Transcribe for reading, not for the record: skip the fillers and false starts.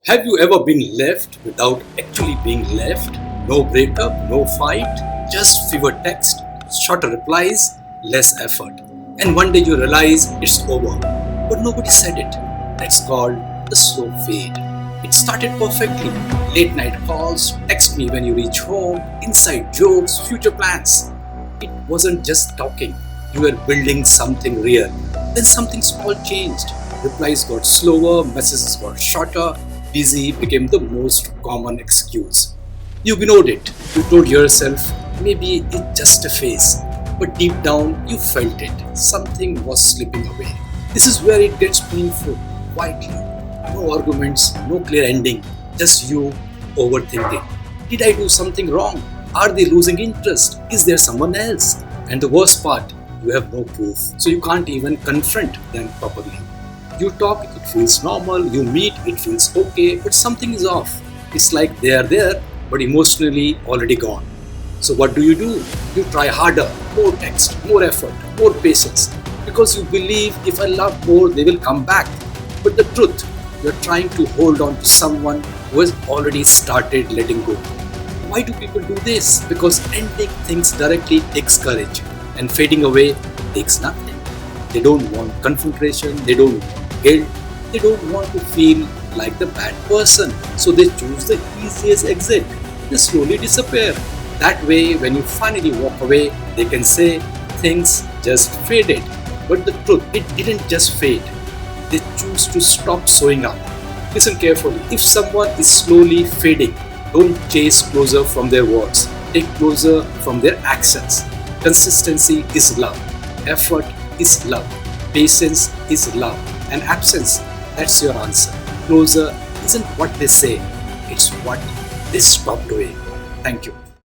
Have you ever been left without actually being left? No breakup, no fight, just fewer text, shorter replies, less effort. And one day you realize it's over. But nobody said it. That's called the slow fade. It started perfectly. Late night calls, text me when you reach home, inside jokes, future plans. It wasn't just talking. You were building something real. Then something small changed. Replies got slower, messages got shorter, busy became the most common excuse. You ignored it. You told yourself, maybe it's just a phase. But deep down, you felt it. Something was slipping away. This is where it gets painful, quietly. No arguments, no clear ending, just you overthinking. Did I do something wrong? Are they losing interest? Is there someone else? And the worst part, you have no proof. So you can't even confront them properly. You talk, it feels normal. You meet, it feels okay, but something is off. It's like they are there, but emotionally already gone. So what do? You try harder, more text, more effort, more patience, because you believe if I love more, they will come back. But the truth, you're trying to hold on to someone who has already started letting go. Why do people do this? Because ending things directly takes courage, and fading away takes nothing. They don't want confrontation, they don't want guilt, they don't want to feel like the bad person, so they choose the easiest exit. They slowly disappear. That way, when you finally walk away, they can say things just faded. But the truth, it didn't just fade. They choose to stop showing up. Listen carefully. If someone is slowly fading, don't chase closer from their words. Take closer from their actions. Consistency is love. Effort is love. Patience is love. And absence, that's your answer. Closer isn't what they say, it's what they stop doing. Thank you.